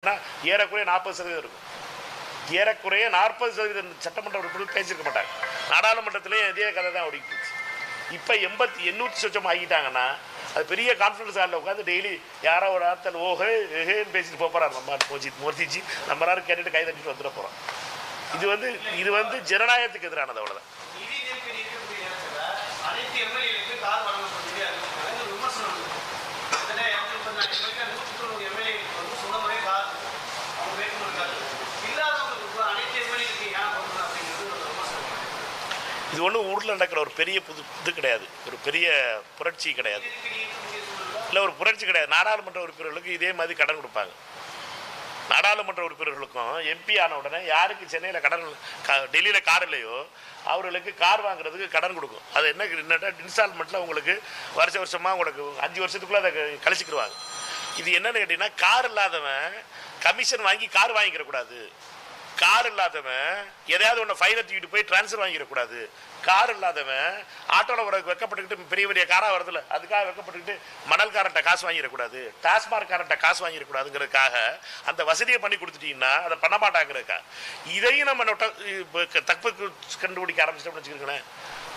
ஏறக்குறைய 40% இருக்கும். ஏறக்குறைய 40% சட்டமன்ற உறுப்பினர்கள் பேசியிருக்க மாட்டாங்க. நாடாளுமன்றத்திலே இதே கதை தான் ஓடிட்டு இருந்துச்சு. இப்போ 800 சொச்சம் ஆகிட்டாங்கன்னா அது பெரிய கான்ஃபரன்ஸ் ஹாலில் உட்காந்து டெய்லி யாரோ ஒரு ஆத்தல் ஓஹே ஏஹேன்னு பேசிட்டு போகிறார். நம்ம மூர்த்திஜி நம்ம எல்லாரும் கேட்டுட்டு கை தட்டிட்டு வந்துட போகிறோம். இது வந்து ஜனநாயகத்துக்கு எதிரானது. அவ்வளோதான். இது ஒன்றும் ஊரில் நடக்கிற ஒரு பெரிய இது கிடையாது, ஒரு பெரிய புரட்சி கிடையாது, இல்லை ஒரு புரட்சி கிடையாது. நாடாளுமன்ற உறுப்பினர்களுக்கு இதே மாதிரி கடன் கொடுப்பாங்க. நாடாளுமன்ற உறுப்பினர்களுக்கும் எம்பி ஆன உடனே யாருக்கு சென்னையில் கடன் டெல்லியில் கார் இல்லையோ அவர்களுக்கு கார் வாங்குறதுக்கு கடன் கொடுக்கும். அது என்னன்னா இன்ஸ்டால்மெண்ட்டில் உங்களுக்கு வருஷமாக உங்களுக்கு 5 வருஷத்துக்குள்ளே அதை கழிச்சிக்கிடுவாங்க. இது என்னன்னு கேட்டிங்கன்னா, கார் இல்லாதவன் கமிஷன் வாங்கி கார் வாங்கிக்கிறக்கூடாது. கார் இல்லாதவன் எதையாவது ஒன்று ஃபைலை தூக்கிட்டு போய் டிரான்ஸ்ஃபர் வாங்கிடக்கூடாது. கார் இல்லாதவன் ஆட்டோவில் வர வெக்கப்பட்டுக்கிட்டு பெரிய பெரிய காராக வருதுல்ல, அதுக்காக வெக்கப்பட்டுக்கிட்டு மணல்காரன்ட்ட காசு வாங்கிடக்கூடாது, டாஸ்மார்க்காரன்ட்ட காசு வாங்கிடக்கூடாதுங்கிறதுக்காக அந்த வசதியை பண்ணி கொடுத்துட்டீங்கன்னா அதை பண்ண மாட்டாங்கிறதுக்கா. இதையும் நம்ம தப்பு கண்டுபிடிக்க ஆரம்பிச்சிட்டோம்னு வச்சுக்கிறேன்.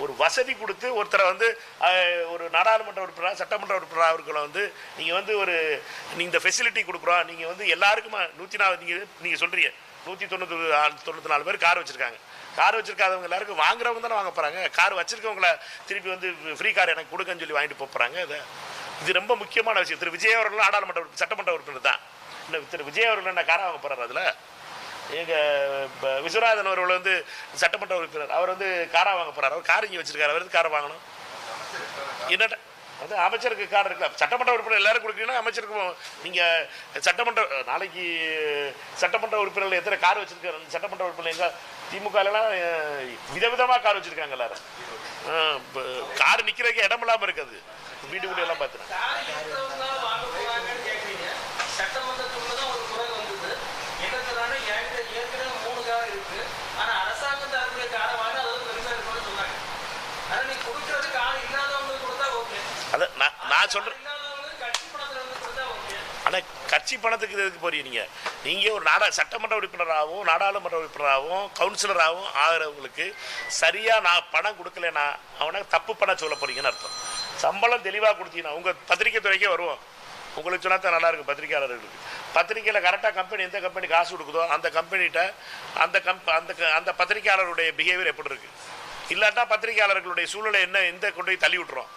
ஒரு வசதி கொடுத்து ஒருத்தரை ஒரு நாடாளுமன்ற உறுப்பினர் சட்டமன்ற உறுப்பினர் அவர்களை நீங்கள் இந்த ஃபெசிலிட்டி கொடுக்குறோம், நீங்கள் எல்லாருக்குமா 104 நீங்கள் சொல்கிறீங்க 194 பேர் கார் வச்சுருக்காங்க. கார் வச்சுருக்காதவங்க எல்லாருக்கும் வாங்குறவங்க தானே வாங்க போகிறாங்க. கார் வச்சுருக்கவங்கள திருப்பி ஃப்ரீ கார் எனக்கு கொடுக்கன்னு சொல்லி வாங்கிட்டு போகிறாங்க. இது ரொம்ப முக்கியமான விஷயம். திரு விஜய் அவர்களும் நாடாளுமன்ற சட்டமன்ற உறுப்பினர் தான். இல்லை திரு விஜய் அவர்கள் என்ன காரை வாங்க போகிறார்? அதில் எங்கள் விஸ்வநாதன் அவர்கள் சட்டமன்ற உறுப்பினர், அவர் காராக வாங்க போகிறார். அவர் கார் இங்கே வச்சுருக்காரு, அவர் காரை வாங்கணும். என்னட்ட அமைச்சருக்கு கார் இருக்கலாம். சட்டமன்ற உறுப்பினர் எல்லாரும் கொடுக்குறீங்கன்னா அமைச்சருக்கு நீங்கள் சட்டமன்ற நாளைக்கு சட்டமன்ற உறுப்பினர்கள் எத்தனை கார் வச்சுருக்காரு? சட்டமன்ற உறுப்பினர் எங்கள் திமுகலாம் விதவிதமாக கார் வச்சுருக்காங்க. எல்லாரும் கார் நிற்கிறதுக்கு இடம் இல்லாமல் இருக்காது. வீட்டுக்குள்ளே எல்லாம் பார்த்துறேன். நான் சொல்றேன், ஆனால் கட்சி பணத்துக்கு எதுக்கு போறீங்க? நீங்கள் ஒரு சட்டமன்ற உறுப்பினராகவும் நாடாளுமன்ற உறுப்பினராகவும் கவுன்சிலராகவும் ஆகிறவங்களுக்கு சரியாக நான் பணம் கொடுக்கலன்னா அவனை தப்பு பண்ண சொல்ல போறீங்கன்னு அர்த்தம். சம்பளம் தெளிவாக கொடுத்தீங்கன்னா உங்கள் பத்திரிகை துறைக்கே வருவோம். உங்களுக்கு சொன்னா தான் நல்லா இருக்கும். பத்திரிகையாளர்களுக்கு பத்திரிகையில் கரெக்டாக கம்பெனி எந்த கம்பெனி காசு கொடுக்குதோ அந்த கம்பெனிகிட்ட அந்த பத்திரிகையாளருடைய பிஹேவியர் எப்படி இருக்குது, இல்லாட்டா பத்திரிகையாளர்களுடைய சூழ்நிலை என்ன எந்த கொண்டு போய் தள்ளி விட்டுறோம்.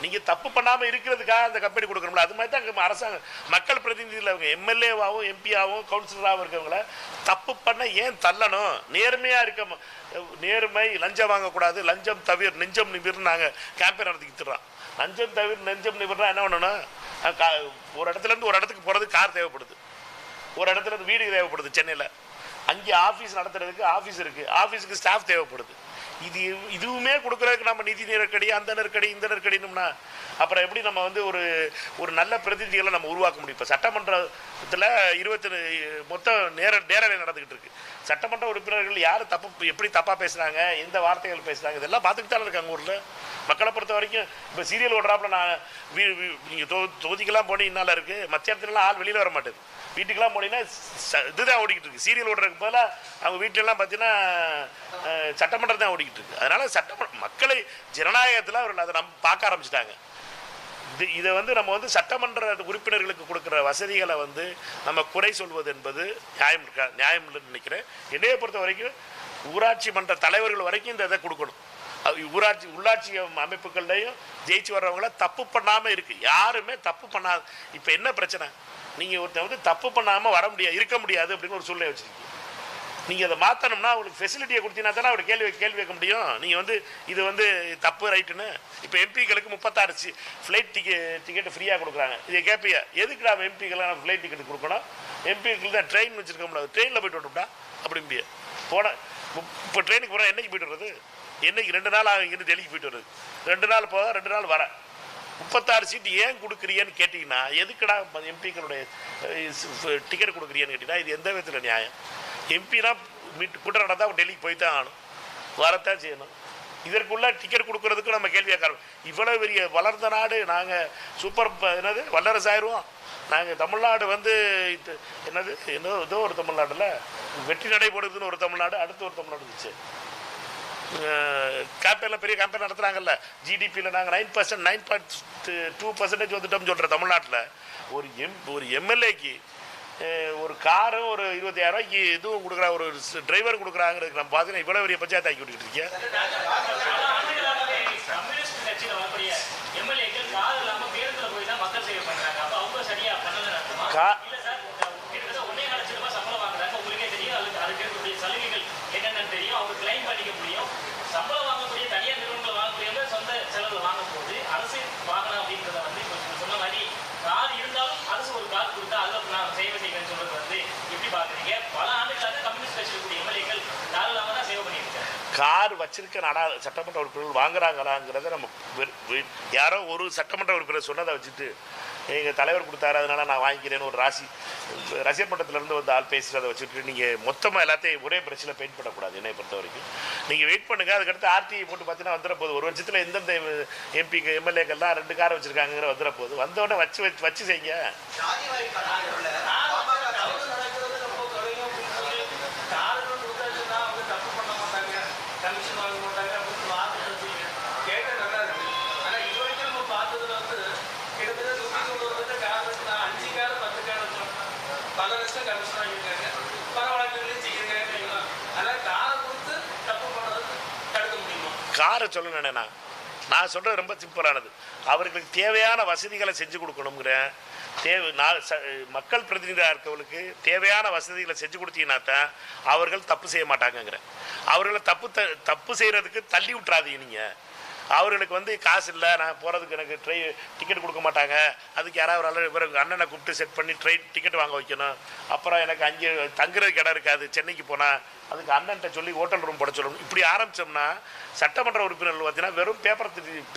நீங்கள் தப்பு பண்ணாமல் இருக்கிறதுக்காக அந்த கம்பெனி கொடுக்கணும்ல. அது மாதிரி தான் அரசாங்கம் மக்கள் பிரதிநிதியில் அவங்க எம்எல்ஏவாகவும் எம்பியாகவும் கவுன்சிலராகவும் இருக்கவங்கள தப்பு பண்ண ஏன் தள்ளணும்? நேர்மையாக இருக்க நேர்மை, லஞ்சம் வாங்கக்கூடாது, லஞ்சம் தவிர நெஞ்சம் நிமிர்னு நாங்கள் கேம்பெயின் நடத்திக்கிட்டுறோம். லஞ்சம் தவிர நெஞ்சம் நிமிர்னா என்ன பண்ணணும்? ஒரு இடத்துலேருந்து ஒரு இடத்துக்கு போகிறதுக்கு கார் தேவைப்படுது, ஒரு இடத்துலேருந்து வீடு தேவைப்படுது. சென்னையில் அங்கே ஆஃபீஸ் நடத்துறதுக்கு ஆஃபீஸ் இருக்குது, ஆஃபீஸுக்கு ஸ்டாஃப் தேவைப்படுது. இதுவுமே கொடுக்குறதுக்கு நம்ம நிதி நெருக்கடி, அந்த நெருக்கடி, இந்த நெருக்கடினோம்னா அப்புறம் எப்படி நம்ம ஒரு நல்ல பிரதிநிதிகளை நம்ம உருவாக்க முடியும்? இப்போ சட்டமன்றத்தில் 20 மொத்தம் நேரலை நடந்துக்கிட்டு இருக்கு. சட்டமன்ற உறுப்பினர்கள் யார் எப்படி தப்பாக பேசுகிறாங்க, எந்த வார்த்தைகள் பேசுகிறாங்க, இதெல்லாம் பார்த்துக்கிட்டு தானே இருக்காங்க ஊரில். மக்களை பொறுத்த வரைக்கும் இப்போ சீரியல் ஓடுறாப்புல நான் நீங்கள் தொகுதிக்கெல்லாம் போனீங்கன்னால இருக்குது, மற்ற இடத்துலலாம் ஆள் வெளியில் வர மாட்டேது. வீட்டுக்கெல்லாம் போனீங்கன்னா இதுதான் ஓடிக்கிட்டு இருக்குது. சீரியல் ஓடுறதுக்கு பதிலாக அவங்க வீட்டிலலாம் பார்த்தீங்கன்னா சட்டமன்றம் தான் ஓடிக்கிட்டு இருக்குது. அதனால் மக்களை ஜனநாயகத்தில் அவர்கள் அதை நம்ம பார்க்க ஆரம்பிச்சிட்டாங்க. இதை நம்ம சட்டமன்ற உறுப்பினர்களுக்கு கொடுக்குற வசதிகளை நம்ம குறை சொல்வது என்பது நியாயம் இல்லைன்னு நினைக்கிறேன். என்னையை பொறுத்த வரைக்கும் ஊராட்சி மன்ற தலைவர்கள் வரைக்கும் இந்த இதை கொடுக்கணும். உள்ளாட்சி அமைப்புகள்லையும் ஜெயிச்சு வர்றவங்கள தப்பு பண்ணாமல் இருக்கு. யாருமே தப்பு பண்ணாது. இப்போ என்ன பிரச்சனை? நீங்கள் ஒருத்தர் தப்பு பண்ணாமல் வர முடியாது, இருக்க முடியாது அப்படின்னு ஒரு சூழ்நிலை வச்சுருக்கீங்க. நீங்கள் அதை மாற்றணும்னா அவங்களுக்கு ஃபெசிலிட்டியை கொடுத்தீங்கன்னா தானே அவர் கேள்வி வைக்க முடியும். நீங்கள் இது தப்பு ரைட்டுன்னு. இப்போ எம்பிக்களுக்கு 36 ஃப்ளைட் டிக்கெட்டு ஃப்ரீயாக கொடுக்குறாங்க. இதை கேட்பீங்க, எதுக்கு நம்ம எம்பிக்கெல்லாம் ஃப்ளைட் டிக்கெட் கொடுக்கணும்? எம்பிக்கள் தான் ட்ரெயின் வச்சுருக்க முடியாது, ட்ரெயினில் போய்ட்டு வரணும்டா அப்படிம்பிய போனால். இப்போ ட்ரெயினுக்கு போனால் என்னைக்கு போய்ட்டு வர்றது? என்னைக்கு 2 நாள் ஆகும் இங்கேருந்து டெல்லிக்கு போய்ட்டு வருது. 2 நாள் போக 2 நாள் வர 36 சீட்டு ஏன் கொடுக்குறியன்னு கேட்டிங்கன்னா, எதுக்குடா எம்பிக்களுடைய டிக்கெட் கொடுக்குறியான்னு கேட்டிங்கன்னா இது எந்த விதத்தில் நியாயம்? எம்பினா கூட்டம் நடந்தால் அவங்க டெல்லிக்கு போய் தான் ஆகணும், வரத்தான் செய்யணும். இதற்குள்ள டிக்கெட் கொடுக்கறதுக்கு நம்ம கேள்வியாக இவ்வளோ பெரிய வளர்ந்த நாடு நாங்கள் சூப்பர் வல்லரசு ஆயிடுவோம். நாங்கள் தமிழ்நாடு வந்து என்னது ஏதோ ஒரு தமிழ்நாட்டில் வெற்றி நடைபெறுதுன்னு ஒரு தமிழ்நாடு, அடுத்து ஒரு தமிழ்நாடு இருந்துச்சு. கேம்பெயினில் பெரிய கேம்பெயின் நடத்துகிறாங்கல்ல, ஜிடிபியில் நாங்கள் 9%, 9.2% வந்துட்டோம்னு சொல்கிற தமிழ்நாட்டில் ஒரு எம்எல்ஏக்கு ஒரு காரும் ஒரு 25,000 ரூபாய்க்கு இதுவும் கொடுக்குறா, ஒரு டிரைவர் கொடுக்குறாங்கிறதுக்கு நம்ம பார்த்தீங்கன்னா இவ்வளோ பெரிய பஞ்சாயத்து ஆக்கி விட்டுக்கிட்டு இருக்கேன். கார் வச்சிருக்க சட்டமன்ற உறுப்பினர்கள் வாங்குறாங்களாங்கிறத நம்ம யாரோ ஒரு சட்டமன்ற உறுப்பினர் சொன்னதை வச்சுட்டு எங்கள் தலைவர் கொடுத்தாரு அதனால நான் வாங்கிக்கிறேன்னு ஒரு ரசிகர் மன்றத்திலேருந்து வந்து ஆள் பேசுகிறத வச்சுட்டு நீங்கள் மொத்தமாக எல்லாத்தையும் ஒரே பிரச்சனை பெயிண்ட் பண்ணக்கூடாது. என்னை பொறுத்த வரைக்கும் நீங்கள் வெயிட் பண்ணுங்கள். அதுக்கடுத்து ஆர்டிஐ போட்டு பார்த்தீங்கன்னா வந்துட போகுது. ஒரு வருஷத்தில் எந்தெந்த எம்பிக்கு எம்எல்ஏக்கெல்லாம் 2 காரை வச்சுருக்காங்கிற வந்துட போகுது. வந்தோடனே வச்சு செய்யுங்க. காரை சொல்லணும். நான் சொல்கிறது ரொம்ப சிம்பிளானது. அவர்களுக்கு தேவையான வசதிகளை செஞ்சு கொடுக்கணுங்கிறேன். மக்கள் பிரதிநிதியாக இருக்கவங்களுக்கு தேவையான வசதிகளை செஞ்சு கொடுத்தீங்கன்னா தான் அவர்கள் தப்பு செய்ய மாட்டாங்கங்கிறேன். அவர்களை தப்பு செய்கிறதுக்கு தள்ளி விட்றாதீங்க. நீங்கள் அவர்களுக்கு வந்து காசு இல்லை, நான் போகிறதுக்கு எனக்கு டிக்கெட் கொடுக்க மாட்டாங்க, அதுக்கு யாராவது இவருக்கு அண்ணனை கூப்பிட்டு செட் பண்ணி டிக்கெட் வாங்க வைக்கணும், அப்புறம் எனக்கு அங்கே தங்குறதுக்கு இடம் இருக்காது, சென்னைக்கு போனால் அதுக்கு அண்ணன்ட்ட சொல்லி ஹோட்டல் ரூம் போட சொல்லணும். இப்படி ஆரம்பித்தோம்னா சட்டமன்ற உறுப்பினர்கள் பார்த்தீங்கன்னா வெறும்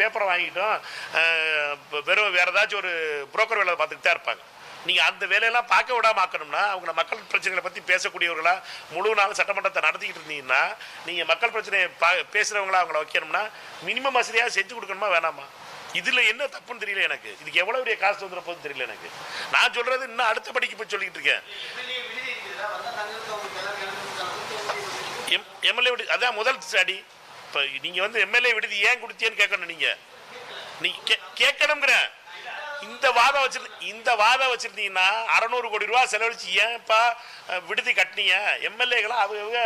பேப்பரை வாங்கிட்டோம், வெறும் வேறு ஏதாச்சும் ஒரு புரோக்கர் வேலை பார்த்துக்கிட்டு தான் இருப்பாங்க. நீங்கள் அந்த வேலையெல்லாம் பார்க்க விடாமல் ஆக்கணும்னா அவங்கள மக்கள் பிரச்சனைகளை பற்றி பேசக்கூடியவர்களா முழு நாள் சட்டமன்றத்தை நடத்திக்கிட்டு இருந்தீங்கன்னா நீங்கள் மக்கள் பிரச்சனையை பேசுகிறவங்களா அவங்கள வைக்கணும்னா மினிமம் வசதியாக செஞ்சு கொடுக்கணுமா வேணாமா? இதில் என்ன தப்புன்னு தெரியல எனக்கு. இதுக்கு எவ்வளோ பெரிய காசு வந்துட போகுதுன்னு தெரியல எனக்கு. நான் சொல்கிறது இன்னும் அடுத்த படிக்கு போய் சொல்லிக்கிட்டு இருக்கேன். எம்எல்ஏ விடுதி அதான் முதல் அடி. இப்போ நீங்கள் வந்து எம்எல்ஏ விடுதி ஏன் கொடுத்தேன்னு கேட்கணும். நீங்கள் கேட்கணுங்கிற இந்த வாதம் வச்சிருந்தீங்கன்னா 600 கோடி ரூபா செலவழிச்சு ஏன்ப்பா விடுதி கட்டினீங்க? எம்எல்ஏக்கெல்லாம் அவங்க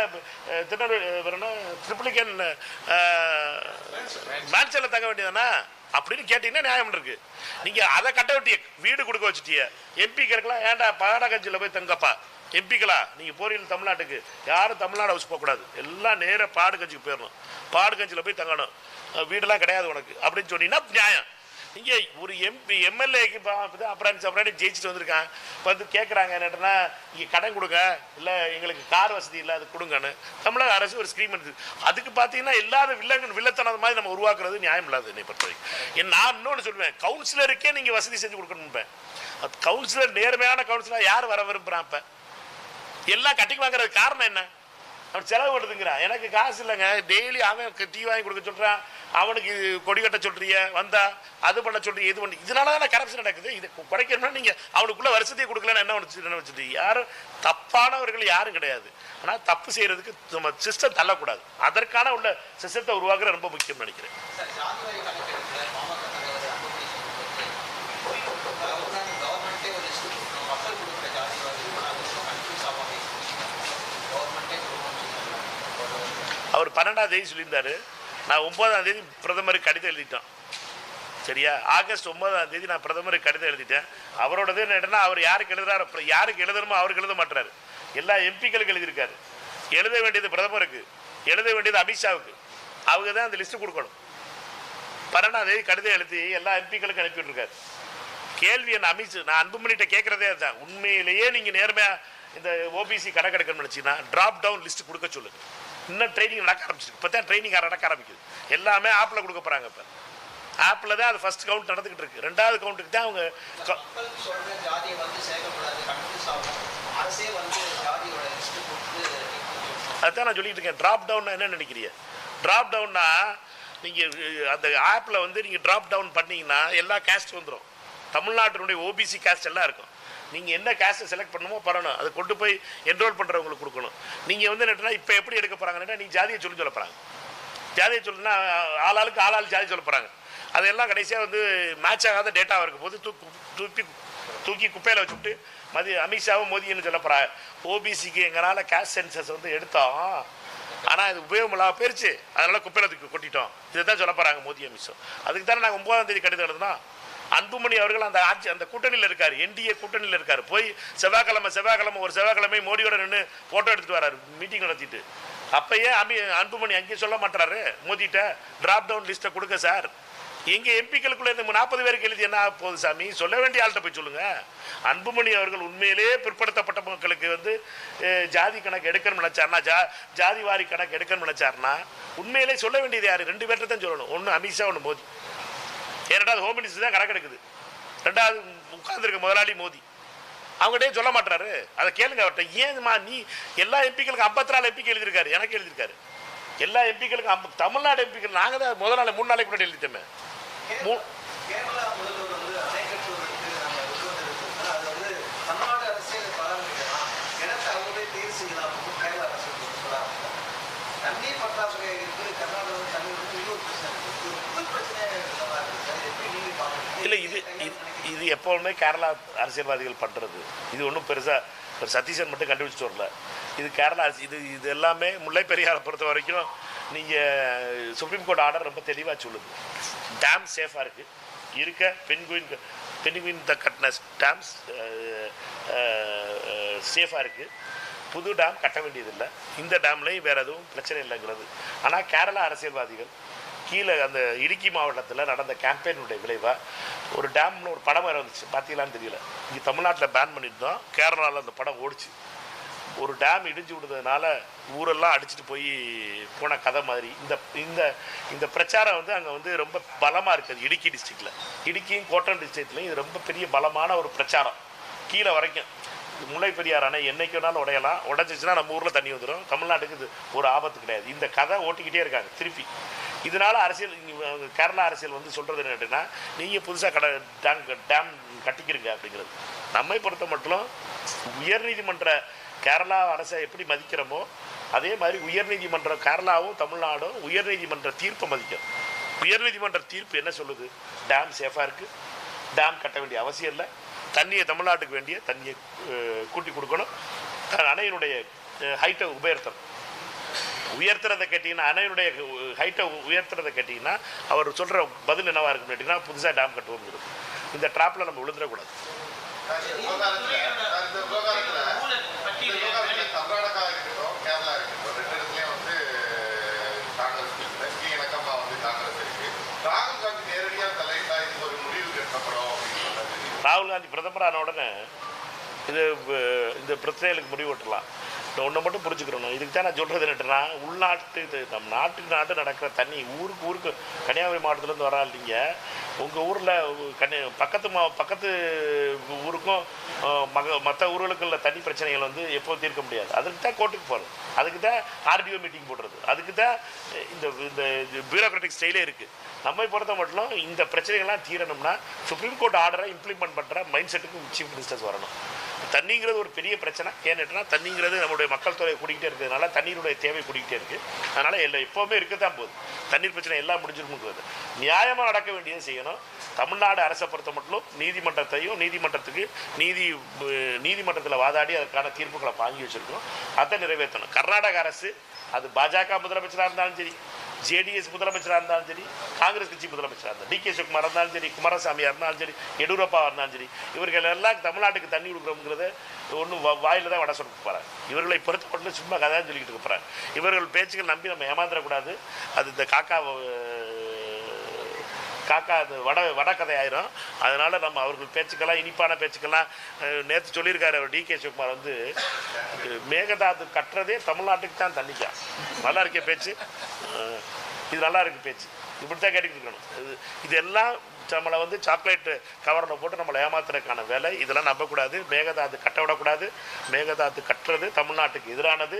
ட்ரிப்ளிகன் மேன்சனில் தங்க வேண்டியதானே அப்படின்னு கேட்டீங்கன்னா நியாயம் இருக்கு. நீங்கள் அதை கட்ட வெட்டிய வீடு கொடுக்க வச்சுட்டிய. எம்பிக்களுக்கெல்லாம் ஏன்டா பாடகஞ்சியில் போய் தங்கப்பா எம்பிக்களா நீங்கள் போறீங்க தமிழ்நாட்டுக்கு, யாரும் தமிழ்நாடு ஹவுஸ் போகக்கூடாது, எல்லாம் நேராக பாடுகஞ்சிக்கு போயிடணும், பாடுகஞ்சியில் போய் தங்கணும், வீடெல்லாம் கிடையாது உனக்கு அப்படின்னு சொன்னீங்கன்னா நியாயம். இங்கே ஒரு எம்எல்ஏக்கு அப்புறம் ஜெயிச்சுட்டு வந்திருக்கான் வந்து கேட்குறாங்க என்னன்னா இங்கே கடன் கொடுங்க, இல்லை எங்களுக்கு கார் வசதி இல்லை அது கொடுங்கன்னு தமிழக அரசு ஒரு ஸ்கீம் இருக்குது. அதுக்கு பார்த்தீங்கன்னா இல்லாத வில்லத்தனது மாதிரி நம்ம உருவாக்குறது நியாயம் இல்லாது என்னை பொறுத்த வரைக்கும். நான் இன்னொன்று சொல்லுவேன், கவுன்சிலருக்கே நீங்கள் வசதி செஞ்சு கொடுக்கணும்பேன். கவுன்சிலர் நேர்மையான கவுன்சிலர் யார் வர விரும்புகிறான்? இப்போ எல்லாம் கட்டிக்கு வாங்குறது காரணம் என்ன? அவன் செலவு கொடுத்துங்கிறான், எனக்கு காசு இல்லைங்க, டெய்லி அவன் டீ வாங்கி கொடுக்க சொல்கிறான், அவனுக்கு கொடி கட்ட சொல்கிறீங்க, வந்தா அது பண்ண சொல்கிறீங்க, இது பண்ணி, இதனால தானே கரப்ஷன் நடக்குது. இது குறைக்கணும்னா நீங்கள் அவனுக்குள்ள வருஷத்தையே கொடுக்கலன்னு என்ன வச்சுட்டு யாரும் தப்பானவர்கள் யாரும் கிடையாது. ஆனால் தப்பு செய்கிறதுக்கு நம்ம சிஸ்டம் தள்ளக்கூடாது. அதற்கான உள்ள சிஸ்டத்தை உருவாக்குற ரொம்ப முக்கியம் நினைக்கிறேன். அவர் 12ஆம் தேதி சொல்லியிருந்தாரு, நான் 9ஆம் தேதி பிரதமருக்கு கடிதம் எழுதிட்டோம். சரியா, ஆகஸ்ட் 9ஆம் தேதி நான் பிரதமருக்கு கடிதம் எழுதிட்டேன். அவரோடது என்னன்னா அவர் யாருக்கு எழுதுறாரு, யாருக்கு எழுதணுமோ அவருக்கு எழுத மாட்டாரு, எல்லா எம்பிக்களுக்கு எழுதியிருக்காரு. எழுத வேண்டியது பிரதமருக்கு, எழுத வேண்டியது அமித்ஷாவுக்கு, அவங்க தான் அந்த லிஸ்ட்டு கொடுக்கணும். 12ஆம் தேதி கடிதம் எழுதி எல்லா எம்பிக்களுக்கும் அனுப்பிவிட்டுருக்காரு. கேள்வி என்ன நான் அன்புமணிகிட்ட கேட்குறதே அதுதான், உண்மையிலேயே நீங்கள் நேர்மையாக இந்த ஓபிசி கணக்கெடுக்கணும்னு நினச்சிங்கன்னா ட்ராப் டவுன் லிஸ்ட்டு கொடுக்க சொல்லுங்கள். இன்னும் ட்ரைனிங் நடக்க ஆரம்பிச்சிருக்கு. இப்போ தான் ட்ரைனிங் நடக்க ஆரம்பிக்குது. எல்லாமே ஆப்பில் கொடுக்க போகிறாங்க. இப்போ ஆப்பில் தான் அது ஃபர்ஸ்ட் கவுண்ட் நடந்துக்கிட்டு இருக்கு. 2வது கவுண்ட்டுக்கு தான் அவங்க அதுதான் நான் சொல்லிட்டு இருக்கேன். ட்ராப் டவுன் என்ன நினைக்கிறீங்க? ட்ராப் டவுன்னா நீங்கள் அந்த ஆப்பில் வந்து நீங்கள் ட்ராப் டவுன் பண்ணிங்கன்னா எல்லா கேஸ்ட் வந்துடும். தமிழ்நாட்டினுடைய ஓபிசி கேஸ்ட் எல்லாம் இருக்கும். நீங்கள் என்ன கேஸ்ட்டை செலக்ட் பண்ணணுமோ பண்ணணும், அதை கொண்டு போய் என்ரோல் பண்ணுறவங்களுக்கு கொடுக்கணும். நீங்கள் வந்து என்னன்னா இப்போ எப்படி எடுக்க போகிறாங்கன்னா நீங்கள் ஜாதியை சொல்ல போகிறாங்க. ஜாதியை சொல்லுன்னா ஆளாளுக்கு ஜாதி சொல்ல போகிறாங்க. அதெல்லாம் கடைசியாக வந்து மேட்ச் ஆகாத டேட்டாவாக இருக்கும் போது தூக்கி குப்பையில் வச்சுட்டு அமித்ஷாவும் மோதின்னு சொல்ல போகிறாங்க. ஓபிசிக்கு எங்களால் கேஸ்ட் சென்சஸ் வந்து எடுத்தோம், ஆனால் இது உபயோகம் இல்லாமல் போயிடுச்சு, அதனால் குப்பையில் தூக்கி கொட்டிட்டோம். இதை தான் சொல்ல போகிறாங்க மோடி அமித்ஷா. அதுக்கு தானே நாங்கள் 9ஆம் தேதி கடிதம் எழுதுனோம். அன்புமணி அவர்கள் அந்த கூட்டணியில் இருக்கார், என்டிஏ கூட்டணியில் இருக்கார். போய் செவ்வாய்க்கிழமை மோடியோட நின்று ஃபோட்டோ எடுத்துகிட்டு வராரு மீட்டிங் நடத்திட்டு. அப்பயே அன்புமணி அங்கேயே சொல்ல மாட்டாரு மோதிட்ட டிராப் டவுன் லிஸ்ட்டை கொடுக்க சார். எங்கள் எம்பிக்களுக்குள்ள இந்த 40 பேருக்கு எழுதி என்ன போகுது சாமி, சொல்ல வேண்டிய ஆள்கிட்ட போய் சொல்லுங்க. அன்புமணி அவர்கள் உண்மையிலே பிற்படுத்தப்பட்ட மக்களுக்கு வந்து ஜாதி கணக்கு எடுக்கணும்னு நினைச்சாருன்னா, ஜாதி வாரி கணக்கு எடுக்கணும்னு நினைச்சாருன்னா உண்மையிலே சொல்ல வேண்டியது யாரு? 2 பேர்ட்ட தான் சொல்லணும். ஒன்று அமித்ஷா, ஒன்று மோடி. ஏன்னாவது ஹோம் மினிஸ்டர் தான் கணக்கு எடுக்குது. 2வது உட்கார்ந்துருக்க முதலாளி மோடி. அவங்ககிட்டே சொல்ல மாட்டாரு. அதை கேளுங்க அவர்கிட்ட. ஏன்மா நீ எல்லா எம்பிக்களுக்கு 54 எம்பிக்கு எழுதியிருக்காரு, எனக்கு எழுதியிருக்காரு. எல்லா எம்பிக்களுக்கும் தமிழ்நாடு எம்பிக்கள் நாங்கள் தான் முதல் நாள் 3 நாளைக்கு கூட எழுதிட்டோமே. இல்லை, இது எப்போவுமே கேரளா அரசியல்வாதிகள் பண்ணுறது. இது ஒன்றும் பெருசாக ஒரு சதீஷன் மட்டும் கண்டுபிடிச்சிட்டு வரல. இது கேரளா இது எல்லாமே முல்லை பெரியாரை பொறுத்த வரைக்கும் நீங்கள் சுப்ரீம் கோர்ட் ஆர்டர் ரொம்ப தெளிவாக சொல்லுது. டேம் சேஃபாக இருக்க பென்குயின் கட்டின டேம்ஸ் சேஃபாக இருக்குது. புது டேம் கட்ட வேண்டியதில்லை. இந்த டேம்லையும் வேறு எதுவும் பிரச்சனை இல்லைங்கிறது. ஆனால் கேரளா அரசியல்வாதிகள் கீழே அந்த இடுக்கி மாவட்டத்தில் நடந்த கேம்பெயினுடைய விளைவாக ஒரு டேம்னு ஒரு படம் வேறு வந்துச்சு, பார்த்தீங்களான்னு தெரியல. இங்கே தமிழ்நாட்டில் பேன் பண்ணிட்டு தான் கேரளாவில் அந்த படம் ஓடிச்சு. ஒரு டேம் இடிஞ்சு விடுறதுனால ஊரெல்லாம் அடிச்சுட்டு போன கதை மாதிரி இந்த பிரச்சாரம் வந்து அங்கே வந்து ரொம்ப பலமாக இருக்குது. இடுக்கி டிஸ்ட்ரிக்டில், இடுக்கியும் கோட்டம் டிஸ்ட்ரிக்ட்லையும் இது ரொம்ப பெரிய பலமான ஒரு பிரச்சாரம். கீழே வரைக்கும் முல்லை பெரியார் அணை என்னைக்கு வேணாலும் உடையலாம். உடைச்சிச்சுன்னா நம்ம ஊரில் தண்ணி வந்துடும். தமிழ்நாட்டுக்கு இது ஒரு ஆபத்து கிடையாது. இந்த கதை ஓட்டிக்கிட்டே இருக்காங்க திருப்பி. இதனால் அரசியல் கேரளா அரசியல் வந்து சொல்கிறது என்னன்னா, நீங்கள் புதுசாக டேம் கட்டிக்கிறீங்க அப்படிங்கிறது. நம்மை பொறுத்த மட்டும் உயர்நீதிமன்ற கேரளா அரசை எப்படி மதிக்கிறோமோ அதே மாதிரி உயர்நீதிமன்றம் கேரளாவும் தமிழ்நாடும் உயர்நீதிமன்ற தீர்ப்பை மதிக்கும். உயர்நீதிமன்ற தீர்ப்பு என்ன சொல்லுது? டேம் சேஃபாக இருக்குது, டேம் கட்ட வேண்டிய அவசியம் இல்லை, தண்ணியை தமிழ்நாட்டுக்கு வேண்டிய தண்ணியை கூட்டி கொடுக்கணும், அணையினுடைய ஹைட்டை உயர்த்துறதை கேட்டிங்கன்னா, அணையினுடைய ஹைட்டை உயர்த்துறதை கேட்டிங்கன்னா அவர் சொல்கிற பதில் என்னவாக இருக்குன்னு கேட்டிங்கன்னா புதுசாக டேம் கட்டுவோம். இந்த ட்ராப்பில் நம்ம விழுந்துடக்கூடாது. ராகுல் காந்தி பிரதமரான உடனே இந்த பிரச்சனைகளுக்கு முடிவு விட்டுலாம். ஒன்றை மட்டும் புரிஞ்சுக்கிறோம். இதுக்கு தான் நான் சொல்கிறது என்னட்டுனா, உள்நாட்டு நம்ம நாட்டு நடக்கிற தண்ணி ஊருக்கு கன்னியாகுமரி மாவட்டத்துலேருந்து வரா இல்லைங்க. உங்கள் ஊரில் பக்கத்து ஊருக்கும் மற்ற ஊர்களுக்குள்ள தண்ணி பிரச்சனைகள் வந்து எப்போது தீர்க்க முடியாது. அதுக்கு தான் கோர்ட்டுக்கு போகிறது, அதுக்கு தான் ஆர்டிஓ மீட்டிங் போடுறது, அதுக்கு தான் இந்த பியூரோக்ராட்டிக் ஸ்டைலே இருக்குது. நம்மை பொறுத்த மட்டும் இந்த பிரச்சனைகள்லாம் தீரணும்னா சுப்ரீம் கோர்ட் ஆர்டரை இம்ப்ளிமெண்ட் பண்ணுற மைண்ட் செட்டுக்கு சீஃப் மினிஸ்டர்ஸ் வரணும். தண்ணிங்கிறது ஒரு பெரிய பிரச்சனை. ஏன்னா தண்ணிங்கிறது நம்மளுடைய மக்கள் தொகை கூட்டிகிட்டே இருக்கிறதுனால தண்ணீருடைய தேவை கூட்டிகிட்டே இருக்குது. அதனால் எப்போவுமே இருக்க தான் போகுது. தண்ணீர் பிரச்சனை எல்லாம் முடிஞ்சிருக்குங்கிறது நியாயமாக நடக்க வேண்டியதை செய்யணும். தமிழ்நாடு அரசை பொறுத்த மட்டும் நீதிமன்றத்தையும் நீதிமன்றத்தில் வாதாடி அதற்கான தீர்ப்புகளை வாங்கி வச்சுருக்கணும். அதை நிறைவேற்றணும். கர்நாடக அரசு அது பாஜக முதலமைச்சராக இருந்தாலும் சரி, ஜேடிஎஸ் முதலமைச்சராக இருந்தாலும் சரி, காங்கிரஸ் கட்சி முதலமைச்சராக இருந்தாலும், டிகே சிவகுமார் இருந்தாலும் சரி, குமாரசாமியாக இருந்தாலும் சரி, எடியூரப்பா இருந்தாலும் சரி, இவர்கள் எல்லாம் தமிழ்நாட்டுக்கு தண்ணி கொடுக்குறோங்கிறது ஒன்றும் வாயில் தான் வட சொல்லிட்டு போகிறாங்க. இவர்களை பொறுத்தப்பட்டு சும்மா கதைன்னு சொல்லிக்கிட்டு இருக்கிறாங்க. இவர்கள் பேச்சுக்கள் நம்பி நம்ம ஏமாந்துடக்கூடாது. அது இந்த காக்கா அது வட கதை ஆயிரும். அதனால் நம்ம அவர்கள் பேச்சுக்கெல்லாம் இனிப்பான பேச்சுக்கெல்லாம் நேற்று சொல்லியிருக்காரு அவர் டிகே சிவகுமார் வந்து மேகதாது கட்டுறதே தமிழ்நாட்டுக்கு தான் தண்ணிக்கா. நல்லா இருக்கே பேச்சு, இது நல்லா இருக்கு பேச்சு, இப்படி தான் கேட்டுக்கிட்டு இருக்கணும். இதெல்லாம் நம்மளை வந்து சாக்லேட்டு கவரில் போட்டு நம்மளை ஏமாத்துறதுக்கான வேலை. இதெல்லாம் நம்பக்கூடாது. மேகதாது கட்ட விடக்கூடாது. மேகதாது கட்டுறது தமிழ்நாட்டுக்கு எதிரானது.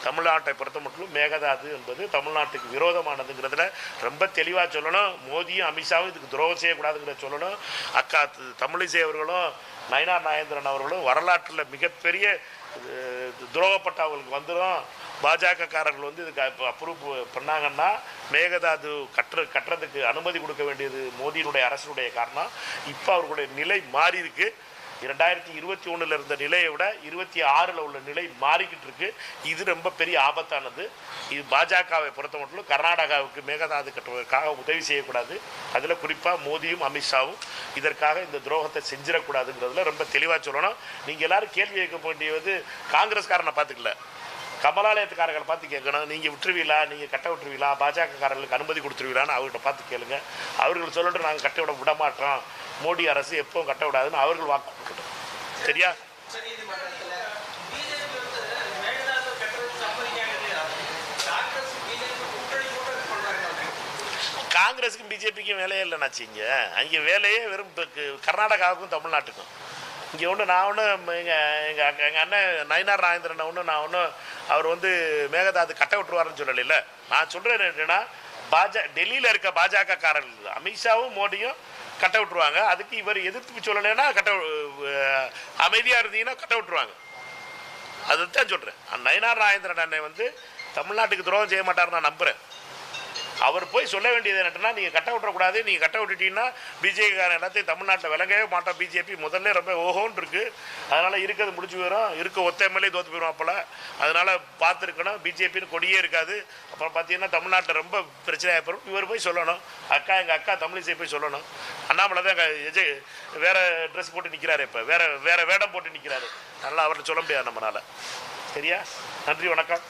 தமிழ்நாட்டை பொறுத்த மட்டும் மேகதாது என்பது தமிழ்நாட்டுக்கு விரோதமானதுங்கிறதுல ரொம்ப தெளிவாக சொல்லணும். மோடியும் அமித்ஷாவும் இதுக்கு துரோகம் செய்யக்கூடாதுங்கிறத சொல்லணும். அக்கா தமிழிசை அவர்களும் நயினார் நாகேந்திரன் அவர்களும் வரலாற்றில் மிகப்பெரிய துரோகப்பட்ட அவங்களுக்கு வந்துடும். பாஜகக்காரர்கள் வந்து இதுக்கு அப்ரூவ் பண்ணாங்கன்னா மேகதாது கட்டுறதுக்கு அனுமதி கொடுக்க வேண்டியது மோடியினுடைய அரசுடைய காரணம். இப்போ அவர்களுடைய நிலை மாறி இருக்கு. 2021 இருந்த நிலையை விட 26 உள்ள நிலை மாறிக்கிட்டு இருக்கு. இது ரொம்ப பெரிய ஆபத்தானது. இது பாஜகவை பொறுத்த மட்டும் கர்நாடகாவுக்கு மேகதாது கட்டுவதற்காக உதவி செய்யக்கூடாது. அதில் குறிப்பாக மோடியும் அமித்ஷாவும் இதற்காக இந்த துரோகத்தை செஞ்சிடக்கூடாதுங்கிறதுல ரொம்ப தெளிவாக சொல்லணும். நீங்கள் எல்லாரும் கேள்வி கேட்க வேண்டியது காங்கிரஸ்காரனை பார்த்துக்கல, கமலாலயத்துக்காரர்களை பார்த்து கேட்கணும். நீங்கள் விட்டுருவீங்களா, நீங்கள் கட்ட விட்டுருவீங்களா, பாஜகக்காரர்களுக்கு அனுமதி கொடுத்துருவீங்களான்னு அவர்கிட்ட பார்த்து கேளுங்க. அவர்கள் சொல்லிட்டு நாங்கள் கட்ட விட மாட்டோம், மோடி அரசு எப்பவும் கட்ட விடாதுன்னு அவர்கள் வாக்கு கொடுக்கட்டும். சரியா? காங்கிரஸுக்கும் பிஜேபிக்கும் வேலையே இல்லைனாச்சிங்க. அங்கே வேலையே வெறும் கர்நாடகாவுக்கும் தமிழ்நாட்டுக்கும். இங்கே ஒன்று நான் ஒன்று எங்கள் அண்ணன் நயினார் நாகேந்திரன் ஒன்று நான் ஒன்று அவர் வந்து மேகதாது கட்ட விட்டுருவாருன்னு சொல்லல. நான் சொல்கிறேன் என்னன்னா, டெல்லியில் இருக்க பாஜகக்காரர்கள் அமித்ஷாவும் மோடியும் கட்ட விட்டுருவாங்க. அதுக்கு இவர் எதிர்த்து சொல்லலைன்னா அமைதியாக இருந்தீங்கன்னா கட்ட விட்டுருவாங்க. அதுதான் சொல்கிறேன். நயினார் நாகேந்திரன் அண்ணன் வந்து தமிழ்நாட்டுக்கு துரோகம் செய்ய மாட்டார் நான் நம்புகிறேன். அவர் போய் சொல்ல வேண்டியது என்னன்னா, நீங்கள் கட்ட விட்டுறக்கூடாது, நீங்கள் கட்ட விட்டுட்டீங்கன்னா பிஜேபிக்காரன் எல்லாத்தையும் தமிழ்நாட்டில் விளங்கவே மாட்டோம். பிஜேபி முதல்ல ரொம்ப ஓஹோன்னு இருக்குது, அதனால் இருக்கிறது முடிச்சு போயிடும், இருக்க ஒத்த எம்எல்ஏ தோற்று போயிடும். அப்போல அதனால் பார்த்துருக்கணும். பிஜேபின்னு கொடியே இருக்காது. அப்புறம் பார்த்தீங்கன்னா தமிழ்நாட்டில் ரொம்ப பிரச்சனை ஏற்படும். இவர் போய் சொல்லணும். எங்கள் அக்கா தமிழிசை போய் சொல்லணும். அண்ணாமலை தான் வேறு ட்ரெஸ் போட்டு நிற்கிறாரு, இப்போ வேறு வேடம் போட்டு நிற்கிறாரு. அதனால் அவர்கிட்ட சொல்ல முடியாது நம்மளால். சரியா? நன்றி, வணக்கம்.